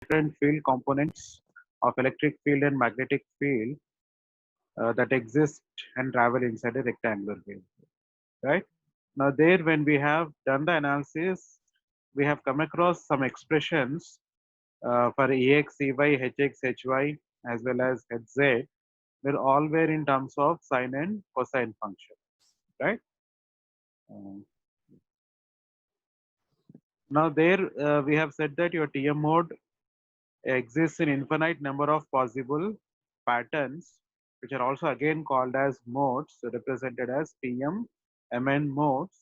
different field components of electric field and magnetic field that exist and travel inside a rectangular wave, right? Now there, when we have done the analysis, we have come across some expressions for Ex, Ey, Hx, Hy, as well as Hz, were all were in terms of sine and cosine function, right? Um, Now there we have said that your TM mode exists in infinite number of possible patterns, which are also again called as modes, represented as TM, Mn modes,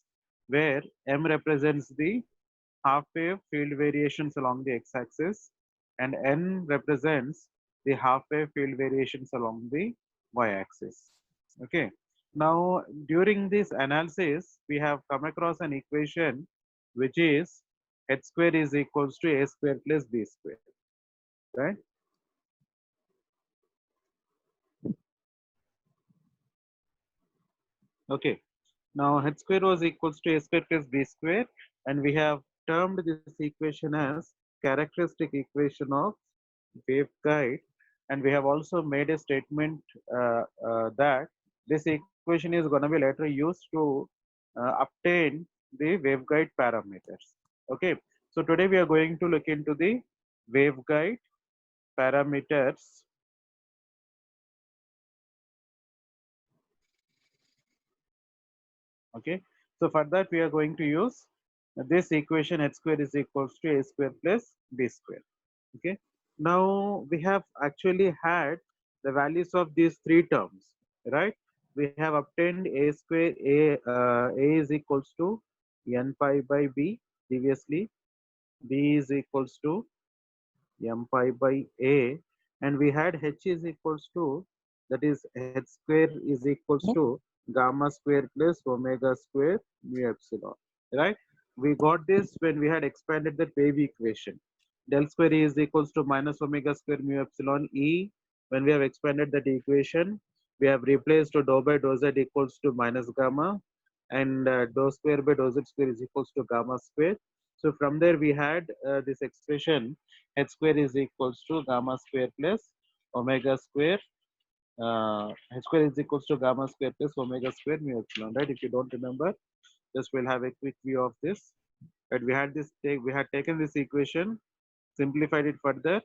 where M represents the half wave field variations along the x-axis, and N represents the half wave field variations along the y-axis. Okay. Now, during this analysis, we have come across an equation which is h square is equals to a square plus b square, right? Okay. Now, h square was equals to a square plus b square, and we have termed this equation as characteristic equation of waveguide, and we have also made a statement that this equation is going to be later used to obtain the waveguide parameters. Okay. So today we are going to look into the waveguide parameters. Okay. So for that we are going to use this equation h square is equals to a square plus b square. Okay. Now we have actually had the values of these three terms, right? We have obtained a square, a is equals to n pi by b previously, b is equals to m pi by a, and we had h is equals to, that is h square is equals to gamma square plus omega square mu epsilon, right? We got this when we had expanded the wave equation. Del square E is equals to minus omega square mu epsilon E. When we have expanded that equation, we have replaced to dou by dou z equals to minus gamma, and dou square by dou z square is equals to gamma square. So from there we had this expression h square is equals to gamma square plus omega square. H square is equals to gamma square plus omega square mu epsilon, right? If you don't remember, just we'll have a quick view of this. But we had this we had taken this equation, simplified it further,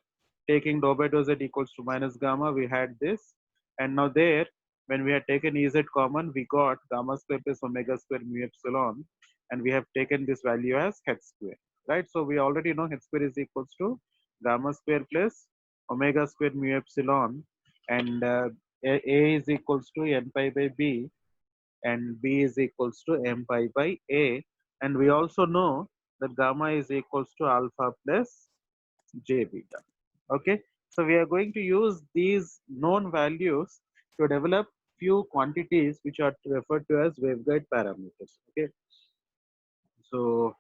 taking dou by dou z equals to minus gamma, we had this, and now there, when we had taken Ez common, we got gamma square plus omega square mu epsilon, and we have taken this value as h square, right? So we already know h square is equals to gamma square plus omega square mu epsilon, and a is equals to n pi by b, and b is equals to m pi by a, and we also know that gamma is equals to alpha plus j beta. Okay, so we are going to use these known values to develop few quantities which are referred to as waveguide parameters. Okay, so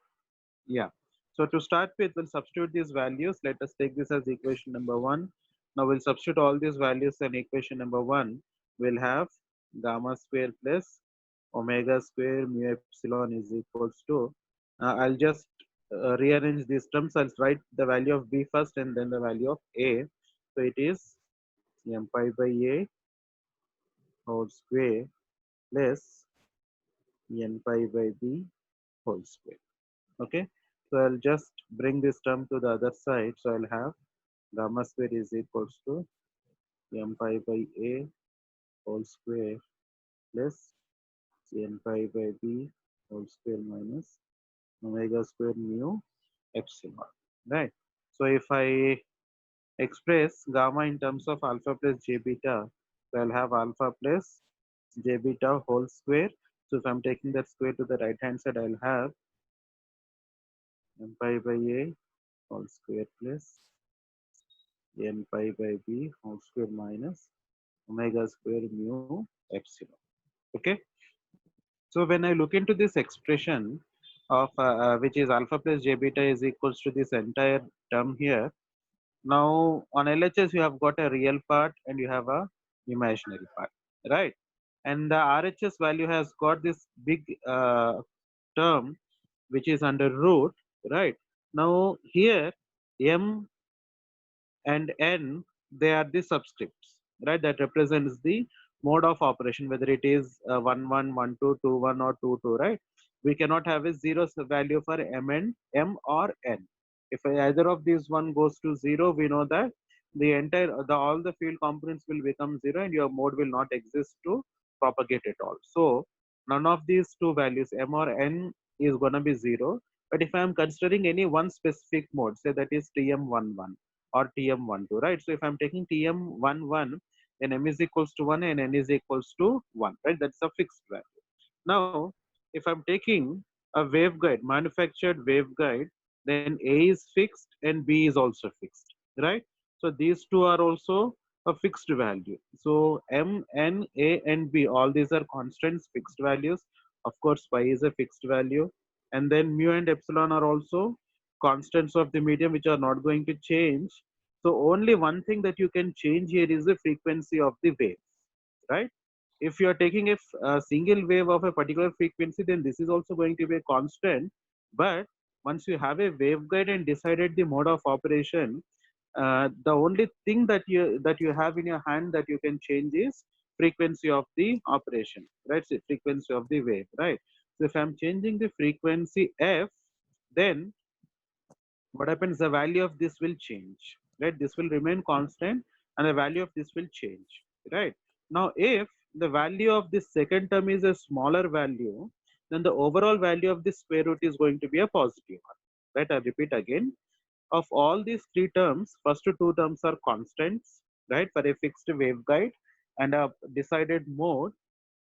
yeah, so to start with, we'll substitute these values. Let us take this as equation number one. Now we'll substitute all these values in equation number one. We'll have gamma square plus omega square mu epsilon is equals to, I'll just rearrange these terms. I'll write the value of b first and then the value of a. So it is m pi by a whole square plus n pi by b whole square. Okay, so I'll just bring this term to the other side. So I'll have gamma square is equals to m pi by a whole square plus n pi by b whole square minus omega square mu epsilon, right? So if I express gamma in terms of alpha plus j beta, so I'll have alpha plus j beta whole square. So if I'm taking that square to the right hand side, I'll have m pi by a whole square plus n pi by b whole square minus omega square mu epsilon. Okay. So when I look into this expression of which is alpha plus j beta is equals to this entire term here. Now on LHS you have got a real part and you have a imaginary part, right? And the RHS value has got this big term which is under root, right? Now here m and n, they are the subscripts, right? That represents the mode of operation, whether it is 1 1 1 2 2 1 or 2 2, right? We cannot have a zero value for m and m or n. If either of these one goes to zero, we know that the entire all the field components will become zero and your mode will not exist to propagate at all. So none of these two values m or n is going to be zero. But if I am considering any one specific mode, say that is tm11 or tm12, right? So if I'm taking tm11, then m is equals to 1 and n is equals to 1, right? That's a fixed value. Now, if I'm taking a waveguide, manufactured waveguide, then A is fixed and B is also fixed, right? So these two are also a fixed value. So M, N, A, and B, all these are constants, fixed values. Of course, phi is a fixed value. And then mu and epsilon are also constants of the medium which are not going to change. So only one thing that you can change here is the frequency of the wave, right? If you are taking a single wave of a particular frequency, then this is also going to be a constant. But once you have a waveguide and decided the mode of operation, the only thing that you have in your hand that you can change is frequency of the operation, right? So frequency of the wave, right? So if I'm changing the frequency f, then what happens, the value of this will change, right? This will remain constant and the value of this will change, right? Now if the value of this second term is a smaller value, then the overall value of the square root is going to be a positive one, right? I repeat again, of all these three terms, first two terms are constants, right, for a fixed waveguide and a decided mode.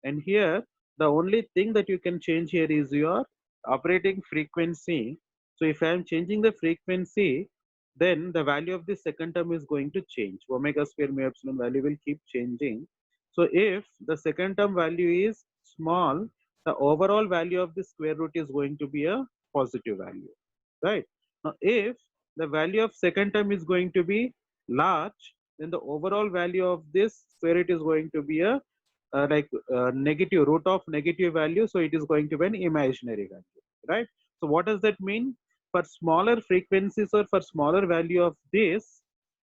And here, the only thing that you can change here is your operating frequency. So if I am changing the frequency, then the value of the second term is going to change. Omega square mu epsilon value will keep changing. So if the second term value is small, the overall value of the square root is going to be a positive value, right? Now, if the value of second term is going to be large, then the overall value of this square root is going to be a negative root of negative value, so it is going to be an imaginary value, right? So what does that mean? For smaller frequencies or for smaller value of this,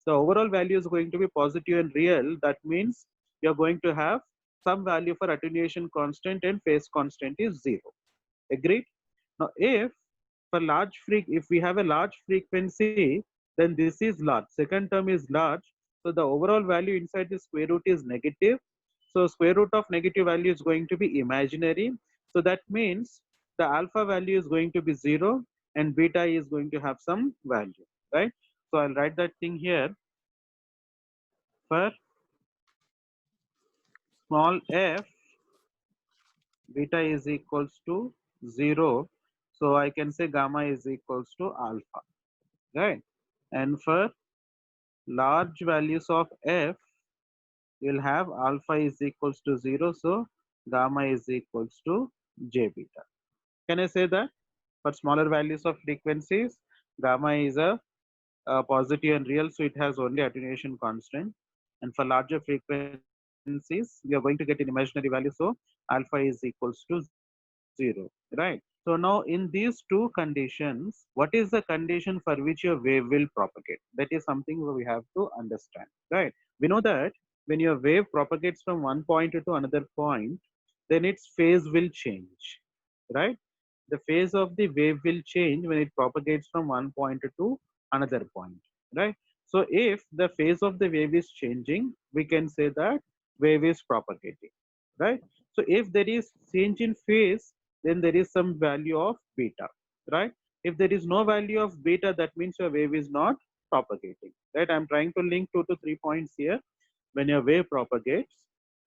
the overall value is going to be positive and real. That means you're going to have some value for attenuation constant and phase constant is 0. Agreed? Now if for if we have a large frequency, then this is large, second term is large, so the overall value inside the square root is negative. So square root of negative value is going to be imaginary. So that means the alpha value is going to be 0 and beta is going to have some value, right? So I'll write that thing here. For small f, beta is equals to 0. So I can say gamma is equals to alpha, right? And for large values of f, you'll have alpha is equals to 0. So gamma is equals to j beta. Can I say that? For smaller values of frequencies, gamma is a positive and real, so it has only attenuation constant. And for larger frequencies, we are going to get an imaginary value, so alpha is equals to 0, right? So now in these two conditions, what is the condition for which your wave will propagate? That is something we have to understand, right? We know that when your wave propagates from one point to another point, then its phase will change, right? The phase of the wave will change when it propagates from one point to another point, right? So if the phase of the wave is changing, we can say that wave is propagating, right? So if there is change in phase, then there is some value of beta, right? If there is no value of beta, that means your wave is not propagating, right? I'm trying to link 2 to 3 points here. When your wave propagates,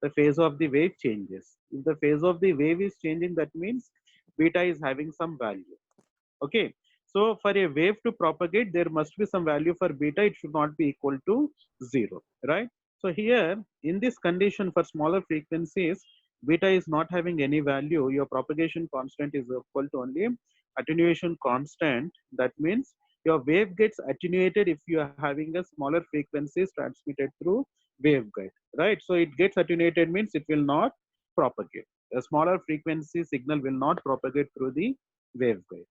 the phase of the wave changes. If the phase of the wave is changing, that means beta is having some value. Okay. So for a wave to propagate, there must be some value for beta. It should not be equal to 0, right? So here in this condition for smaller frequencies, beta is not having any value. Your propagation constant is equal to only attenuation constant. That means your wave gets attenuated if you are having a smaller frequencies transmitted through waveguide, right? So it gets attenuated means it will not propagate. A smaller frequency signal will not propagate through the waveguide,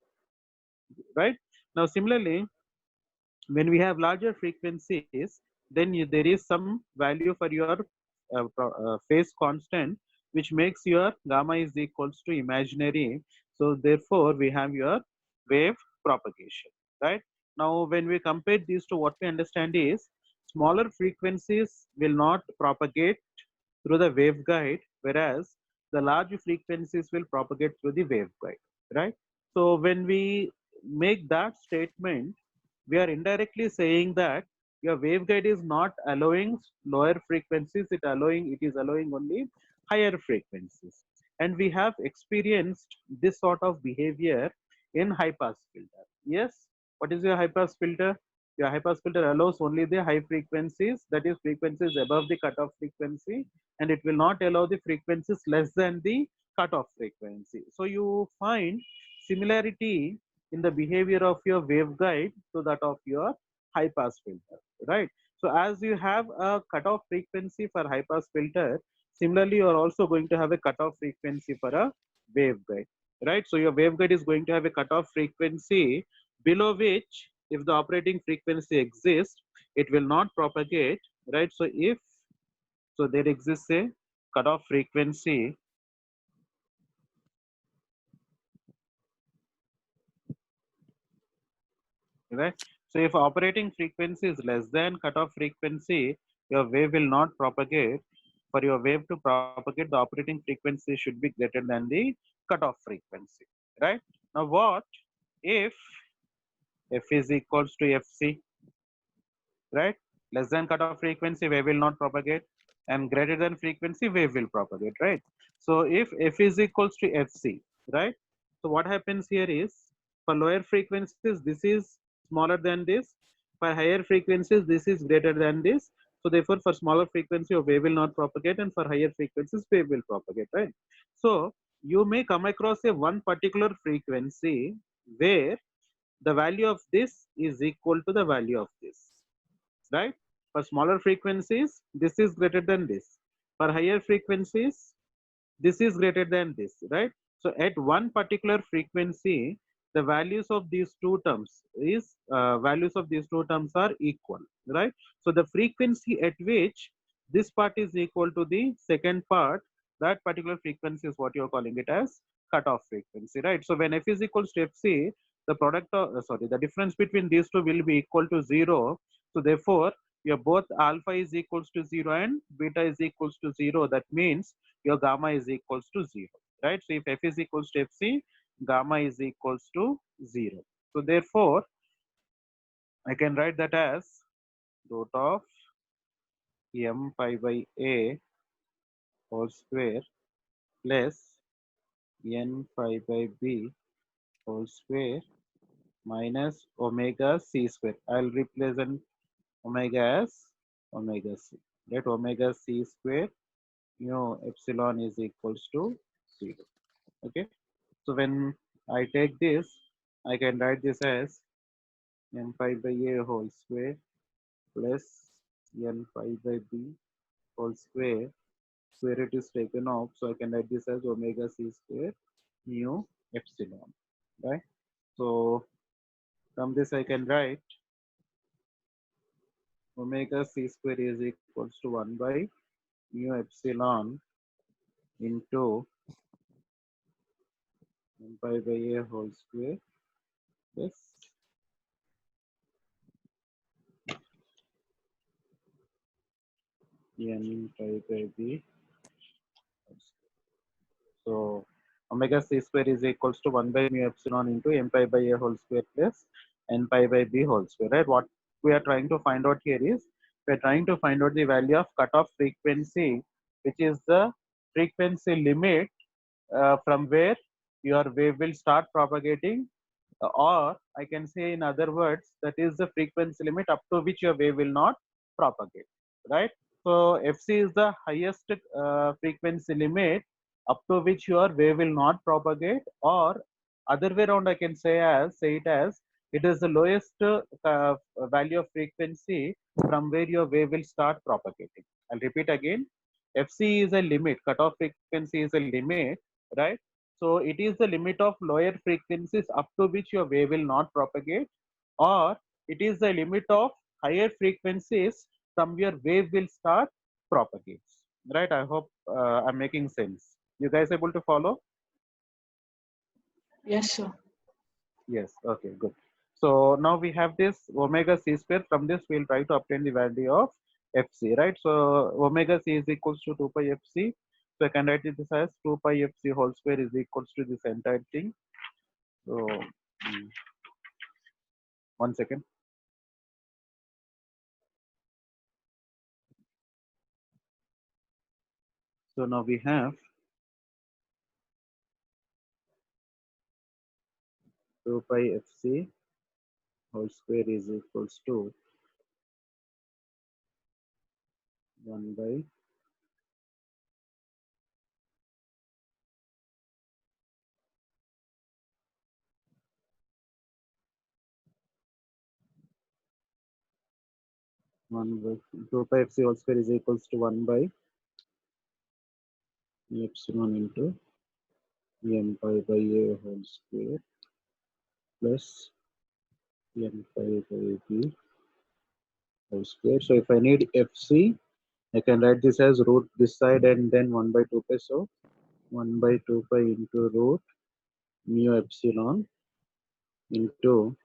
right? Now similarly, when we have larger frequencies, then there is some value for your phase constant, which makes your gamma is equals to imaginary. So therefore we have your wave propagation, right? Now when we compare these two, what we understand is smaller frequencies will not propagate through the waveguide, whereas the large frequencies will propagate through the waveguide, right? So when we make that statement, we are indirectly saying that your waveguide is not allowing lower frequencies, it is allowing only higher frequencies. And we have experienced this sort of behavior in high pass filter. Yes, what is your high pass filter? Your high pass filter allows only the high frequencies, that is frequencies above the cutoff frequency, and it will not allow the frequencies less than the cutoff frequency. So you find similarity in the behavior of your waveguide to that of your high pass filter, right? So as you have a cutoff frequency for high pass filter, similarly you are also going to have a cutoff frequency for a waveguide, right? So your waveguide is going to have a cutoff frequency below which, if the operating frequency exists, it will not propagate, right? So if so there exists a cutoff frequency, right? So if operating frequency is less than cutoff frequency, your wave will not propagate. For your wave to propagate, the operating frequency should be greater than the cutoff frequency, right? Now what if f is equals to fc, right? Less than cutoff frequency, wave will not propagate, and greater than frequency, wave will propagate, right? So if f is equals to fc, right? So what happens here is, for lower frequencies, this is smaller than this. For higher frequencies, this is greater than this. So therefore, for smaller frequency, your wave will not propagate, and for higher frequencies, wave will propagate, right? So you may come across a one particular frequency where the value of this is equal to the value of this, right? For smaller frequencies, this is greater than this. For higher frequencies, this is greater than this, right? So at one particular frequency, the values of these two terms are equal, right? So the frequency at which this part is equal to the second part, that particular frequency is what you're calling it as cutoff frequency, right? So when f is equals to fc, the difference between these two will be equal to 0. So therefore, your both alpha is equals to 0 and beta is equals to 0. That means your gamma is equals to 0, right? So if f is equals to fc, gamma is equals to 0. So therefore, I can write that as root of m pi by a whole square plus n pi by b whole square minus omega c square. I'll represent omega as omega c, right? Omega c square mu epsilon is equals to 0. Okay. So when I take this, I can write this as n pi by a whole square plus n pi by b whole square. Square root is taken off, so I can write this as omega c square mu epsilon, right? So from this I can write omega c square is equals to 1 by mu epsilon into n pi by a whole square plus n pi by b. So omega c square is equals to 1 by mu epsilon into m pi by a whole square plus n pi by b whole square, right? What we are trying to find out here is, we are trying to find out the value of cutoff frequency, which is the frequency limit from where your wave will start propagating, or I can say in other words, that is the frequency limit up to which your wave will not propagate, right? So fc is the highest frequency limit up to which your wave will not propagate, or other way around I can say it as, it is the lowest value of frequency from where your wave will start propagating. I'll repeat again. fc is a limit, cutoff frequency is a limit, right? So it is the limit of lower frequencies up to which your wave will not propagate, or it is the limit of higher frequencies from where wave will start propagates. Right? I hope I'm making sense. You guys able to follow? Yes, sir. Yes. Okay, good. So now we have this omega c square. From this, we'll try to obtain the value of fc, right? So omega c is equals to 2 pi fc. So I can write this as 2 pi fc whole square is equals to this entire thing. So 1 second. So now we have 2 pi fc whole square is equals to 1 by 1 by 2 pi fc whole square is equals to 1 by epsilon into m pi by a whole square plus m pi by b whole square. So if I need fc, I can write this as root this side and then 1 by 2 pi. So 1 by 2 pi into root mu epsilon into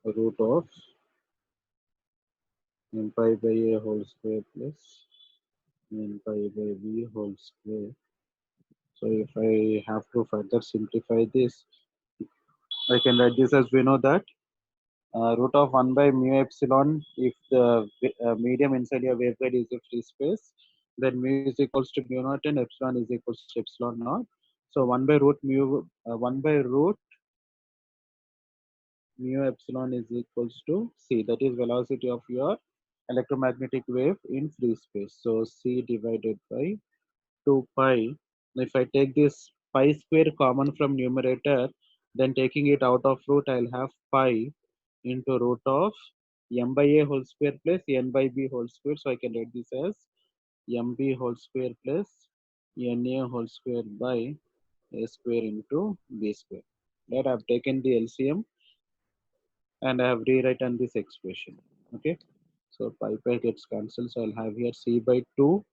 root of m pi by a whole square plus m pi by b whole square. So if I have to further simplify this, I can write this as we know that root of 1 by mu epsilon if the medium inside your waveguide is a free space, then mu is equals to mu naught and epsilon is equals to epsilon naught. So 1 by root mu 1 by root mu epsilon is equals to c, that is velocity of your electromagnetic wave in free space. So c divided by 2 pi. If I take this pi square common from numerator, then taking it out of root, I'll have pi into root of m by a whole square plus n by b whole square. So I can write this as mb whole square plus na whole square by a square into b square. That I've taken the LCM and I have rewritten this expression. Okay. So pi gets cancelled. So I'll have here c by 2.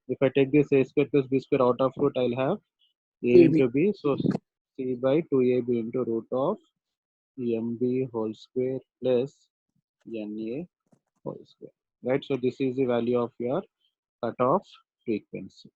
If I take this a square plus b square out of root, I'll have a AB. into b. So c by 2ab into root of mb whole square plus na whole square. Right. So this is the value of your cutoff frequency.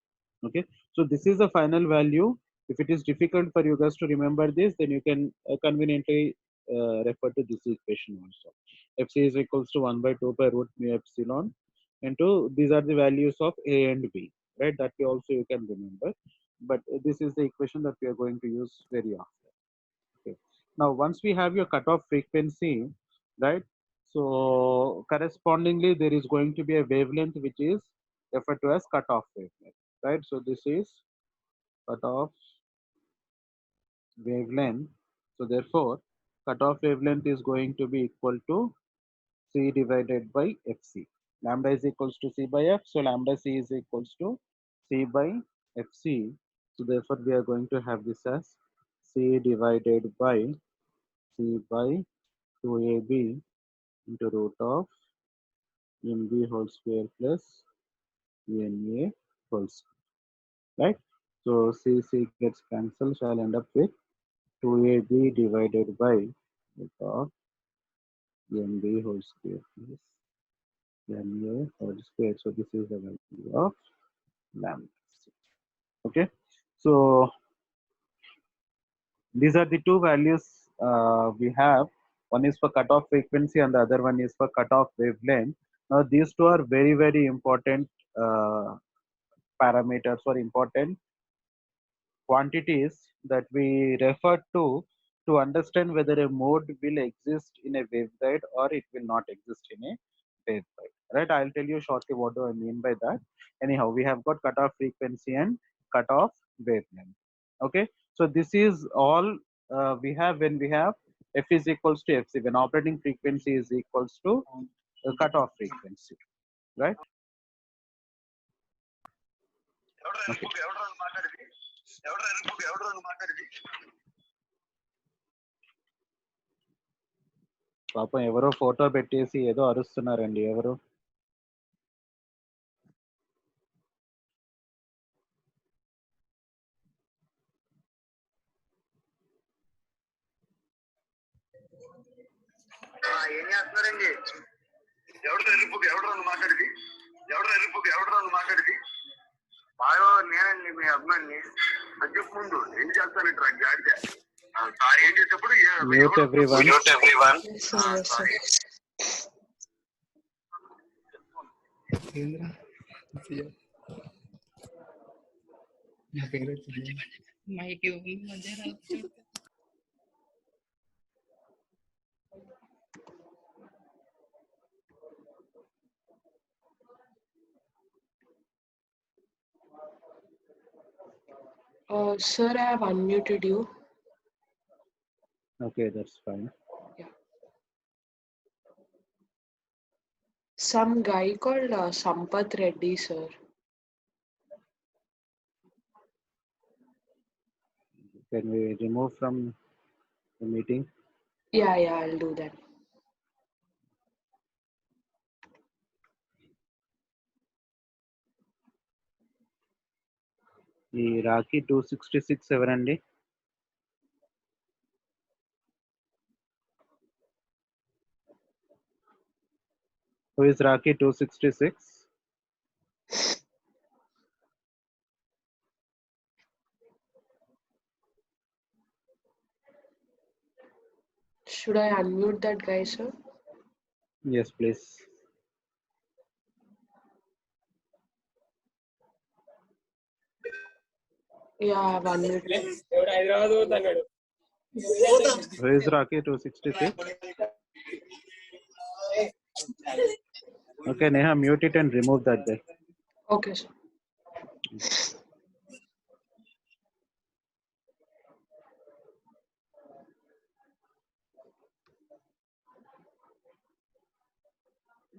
Okay. So this is the final value. If it is difficult for you guys to remember this, then you can conveniently refer to this equation also. Fc is equals to 1 by 2 pi root mu epsilon into these are the values of a and b, right? That way also you can remember. But this is the equation that we are going to use very often. Okay. Now, once we have your cutoff frequency, right? So correspondingly, there is going to be a wavelength which is referred to as cutoff wavelength, right? So this is cutoff wavelength. So therefore, cutoff wavelength is going to be equal to c divided by fc. Lambda is equals to c by f. So lambda c is equals to c by fc. So therefore, we are going to have this as c divided by c by 2ab into root of mb whole square plus na whole square, right? So c gets cancelled, so I'll end up with 2ab divided by root of mb whole square plus na whole square. So this is the value of lambda. Okay, so these are the two values we have. One is for cutoff frequency and the other one is for cutoff wavelength. Now these two are very, very important parameters or important quantities that we refer to understand whether a mode will exist in a waveguide or it will not exist in a waveguide. Right? I'll tell you shortly what do I mean by that. Anyhow, we have got cutoff frequency and cutoff wavelength. Okay, so this is all we have when we have f is equals to fc, when operating frequency is equals to cutoff frequency, right? Okay. పాపం ఎవరో photo పెట్టేసి ఏదో అరుస్తున్నారండి ఎవరు. ఏం చేస్తున్నారండి? ఎవడో మాట్లాడేది బాగా నేనండి మీ అభిమాని అది చెప్పు ముందు ఏం చేస్తానంటే గాడిద ఏం చేసేటప్పుడు Mute everyone. Sir, I have unmuted you. Okay, that's fine. Yeah. Some guy called Sampath Reddy, sir. Can we remove from the meeting? Yeah, I'll do that. ఈ రాఖీ 266 ఎవరండి? Who is Rocky 266? Should I unmute that guy, sir? Yes, please. Yeah, I have unmuted. Who is Rocky 266? Okay, Neha, mute it and remove that guy. Okay, sir.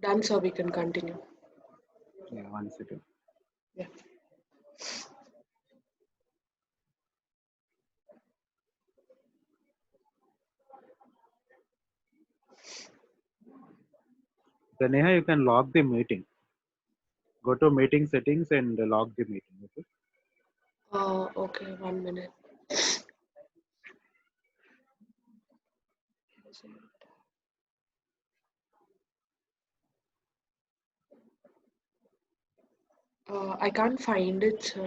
Done, sir. We can continue. Yeah, 1 second. Yeah. Then Neha, you can log the meeting. Go to meeting settings and log the meeting. Okay. Okay, 1 minute. I can't find it, sir.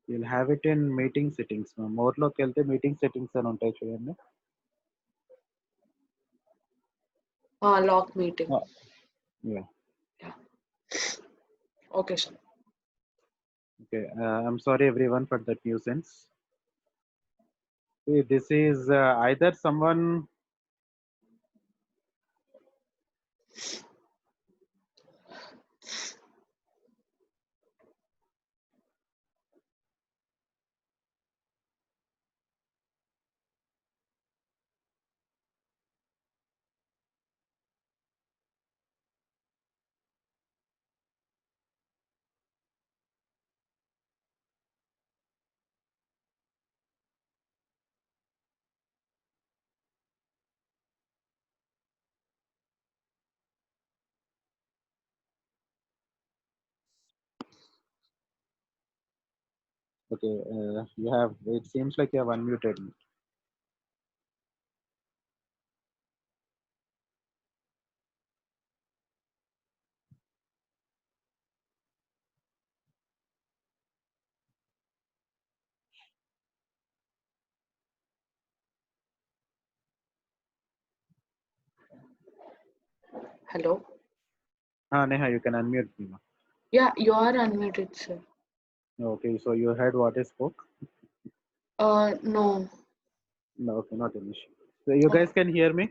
You'll have it in meeting settings. More loki velte meeting settings అని ఉంటాయి చూడండి. Lock meeting. Yeah. Okay, sir. Okay. I'm sorry everyone for that nuisance. See, this is either someone okay, you have, it seems like you have unmuted me. Hello? Neha, you can unmute me now. Yeah, you are unmuted, sir. Okay, so you heard what I spoke? No. No, okay, not an issue. So you guys can hear me?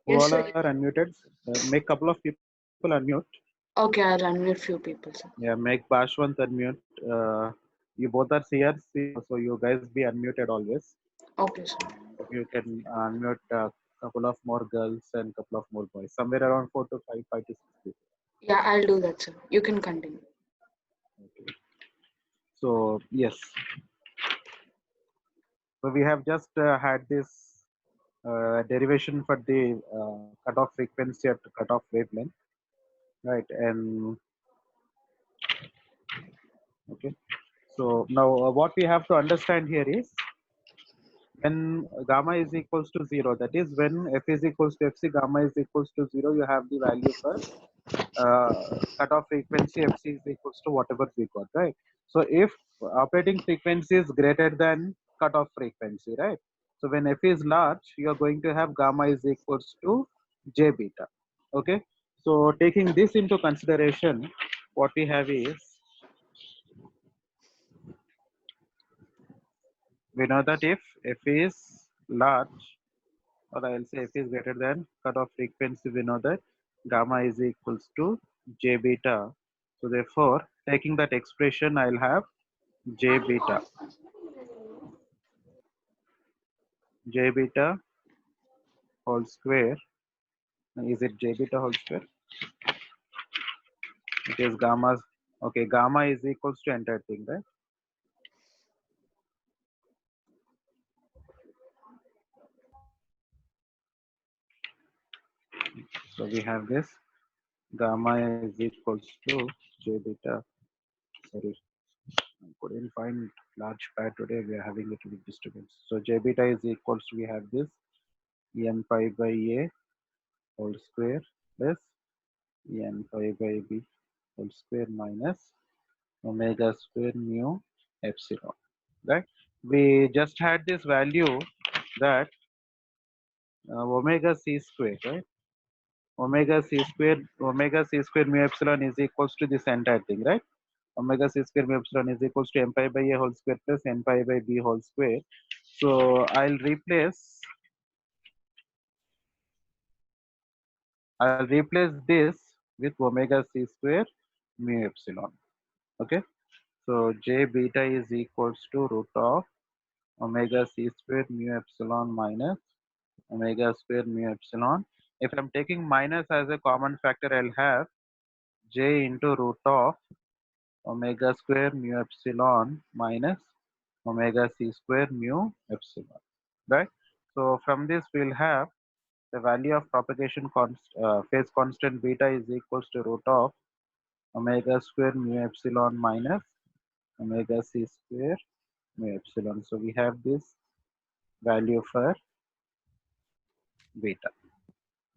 Who Yes, all sir. are unmuted? Make couple of people unmute. Okay, I'll unmute few people, sir. Yeah, make Bashwant unmute. You both are CRC, so you guys be unmuted always. Okay, sir. You can unmute a couple of more girls and couple of more boys. Somewhere around 4 to 5, 5 to 6 people. Yeah, I'll do that, sir. You can continue. Okay. So yes. So we have just had this derivation for the cutoff frequency at cutoff wavelength, right? And okay, so now what we have to understand here is when gamma is equals to 0, that is when f is equals to fc, gamma is equals to 0, you have the value for cutoff frequency fc is equals to whatever we got, right? So if operating frequency is greater than cutoff frequency, right? So when f is large, you are going to have gamma is equals to j beta. Okay, so taking this into consideration, what we have is we know that if f is large, or I'll say f is greater than cutoff frequency, we know that gamma is equals to j beta. So therefore, taking that expression, I'll have j beta whole square. Is it j beta whole square? It is gamma. Okay, gamma is equals to entire thing, right? So we have this gamma is equals to j beta. Sorry, I couldn't find large pad today. We are having a little bit disturbance. So j beta is equals to, we have this n pi by a whole square plus n pi by b whole square minus omega square mu epsilon, right? We just had this value that omega c square, right? Omega c square mu epsilon is equals to this entire thing, right? Omega c square mu epsilon is equals to n pi by a whole square plus n pi by b whole square. So I'll replace this with omega c square mu epsilon. Okay, so j beta is equals to root of omega c square mu epsilon minus omega square mu epsilon. If I'm taking minus as a common factor, I'll have j into root of omega square mu epsilon minus omega c square mu epsilon, right? So from this we'll have the value of propagation phase constant beta is equals to root of omega square mu epsilon minus omega c square mu epsilon. So we have this value for beta,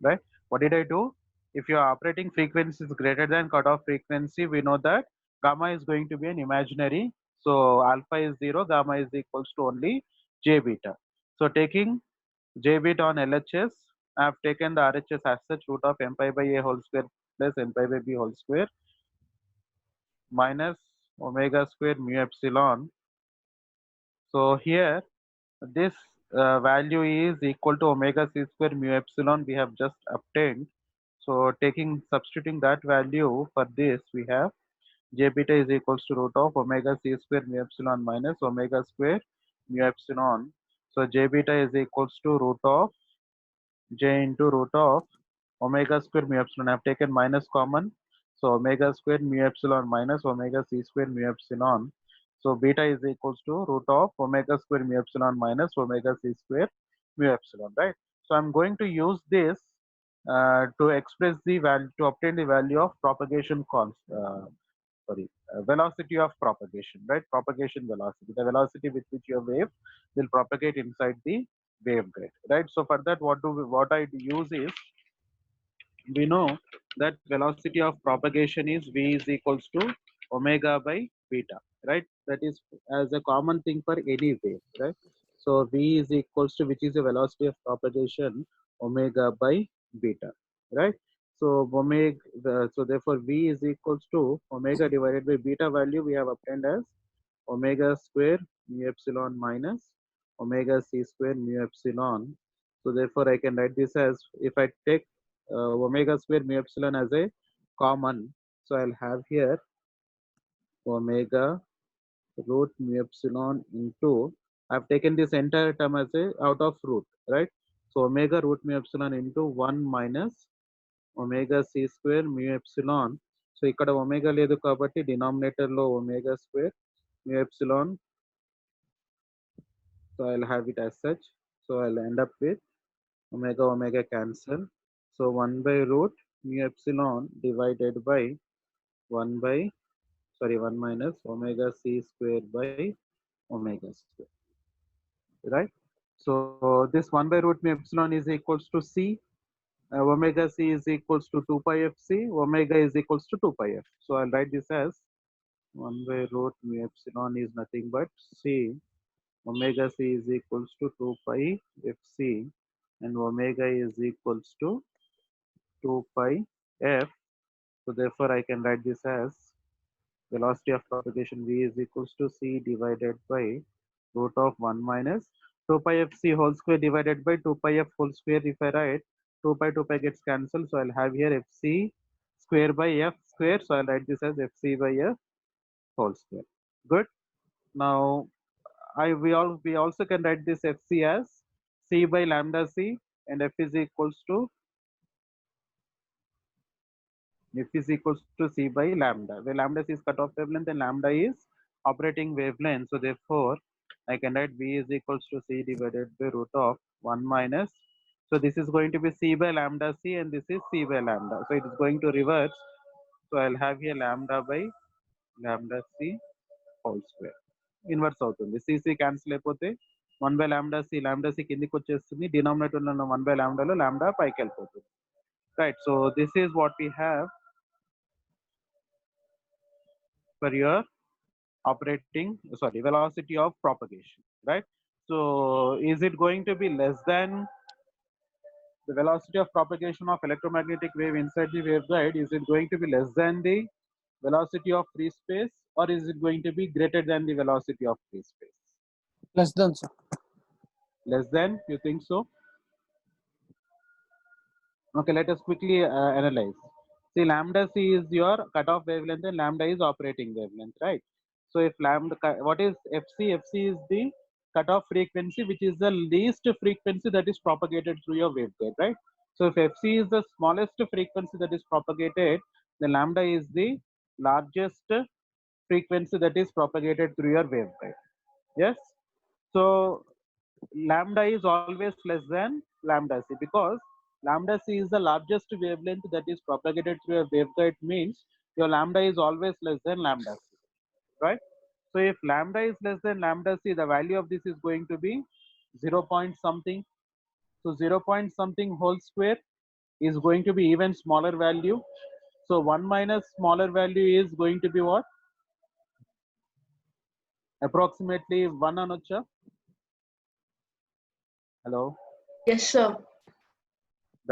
right? What did I do? If your operating frequency is greater than cutoff frequency, we know that gamma is going to be an imaginary. So alpha is 0, gamma is equals to only j beta. So taking j beta on LHS, I have taken the RHS as such, root of m pi by a whole square plus n pi by b whole square minus omega square mu epsilon. So here this value is equal to omega c square mu epsilon we have just obtained. So substituting that value for this, we have j beta is equals to root of omega c square mu epsilon minus omega square mu epsilon. So j beta is equals to root of j into root of omega square mu epsilon. I have taken minus common. So omega square mu epsilon minus omega c square mu epsilon. So beta is equals to root of omega square mu epsilon minus omega c square mu epsilon, right? So I'm going to use this to express the value, to obtain the value of propagation velocity of propagation, right? Propagation velocity, the velocity with which your wave will propagate inside the waveguide, right? So for that, what I use is, we know that velocity of propagation is v is equals to omega by beta, right? That is as a common thing for any wave, right? So v is equals to, which is the velocity of propagation, omega by beta, right? So so therefore v is equals to omega divided by beta value we have obtained as omega square mu epsilon minus omega c square mu epsilon. So therefore I can write this as, if I take omega square mu epsilon as a common, so I'll have here omega root mu epsilon into, I've taken this entire term as a out of root, right? So omega root mu epsilon into 1 minus omega c square mu epsilon. So ఇక్కడ omega లేదు కాబట్టి denominator లో omega square mu epsilon So I'll have it as such. So I'll end up with omega cancel. So 1 by root mu epsilon divided by 1 by, sorry, 1 minus omega c square by omega square, right? So this 1 by root mu epsilon is equals to c. Omega c is equals to 2 pi f c. Omega is equals to 2 pi f. So I'll write this as 1 by root mu epsilon is nothing but c. Omega c is equals to 2 pi f c, and omega is equals to 2 pi f. So therefore I can write this as velocity of propagation v is equals to c divided by root of 1 minus 2 pi f c whole square divided by 2 pi f whole square. If I write 2 pi gets cancelled, so I'll have here f c square by f square. So I'll write this as f c by f whole square. Good. Now we also can write this f c as c by lambda c, and f is equals to c by lambda, where lambda c is cutoff wavelength and lambda is operating wavelength. So therefore I can write v is equals to c divided by root of 1 minus, so this is going to be c by lambda c and this is c by lambda, so it is going to reverse. So I'll have here lambda by lambda c whole square. Inverse అవుతుంది, cc cancel అయిపోతే 1 by lambda c కిందికి వచ్చేస్తుంది, denominator లో ఉన్న 1 by lambda లో lambda పైకి వెళ్ళిపోతుంది, right? So this is what we have for your operating, sorry, velocity of propagation, right? So is it going to be less than the velocity of propagation of electromagnetic wave inside the waveguide? Is it going to be less than the velocity of free space, or is it going to be greater than the velocity of free space? Less than, sir. Less than, you think so? Okay, let us quickly analyze. See, lambda c is your cutoff wavelength and lambda is operating wavelength, right? So if lambda, what is fc? fc is the cutoff frequency, which is the least frequency that is propagated through your waveguide, right? So if fc is the smallest frequency that is propagated, the lambda is the largest frequency that is propagated through your waveguide. Yes. So lambda is always less than lambda c, because lambda c is the largest wavelength that is propagated through a waveguide, means your lambda is always less than lambda c, right? So if lambda is less than lambda c, the value of this is going to be 0 point something. So 0 point something whole square is going to be even smaller value. So 1 minus smaller value is going to be what? Approximately 1 anocha. Hello, Yes, sir.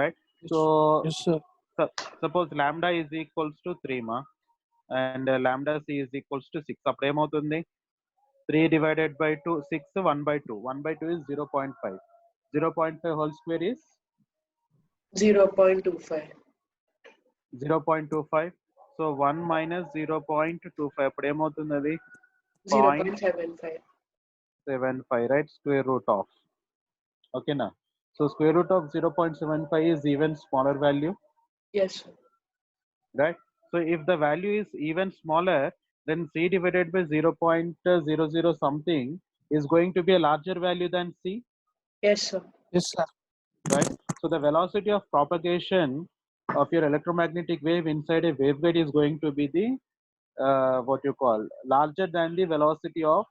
right? So Yes, sir. suppose lambda is equals to 3 ma, and lambda c is equals to 6. అప్పుడు ఏమవుతుంది? 3 divided by 2, 6, 1 by 2. 1 by 2 is 0.5. 0.5 whole square is 0.25. 0.25. So 1 minus 0.25. అప్పుడు ఏమవుతుంది అది? 0.75. 0.75, right? Square root of. Okay, na. So square root of 0.75 is even smaller value, Yes, sir. right? So if the value is even smaller, then c divided by 0.00 something is going to be a larger value than c, Yes, sir. Yes, sir. right? So the velocity of propagation of your electromagnetic wave inside a waveguide is going to be the what you call larger than the velocity of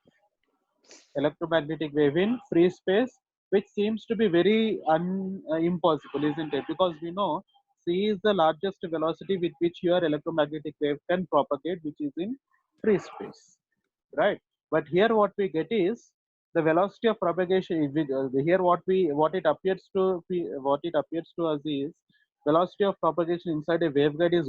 electromagnetic wave in free space, which seems to be very impossible, isn't it? Because we know c is the largest velocity with which your electromagnetic wave can propagate, which is in free space, right? But here what we get is the velocity of propagation. Here what it appears to us is velocity of propagation inside a waveguide is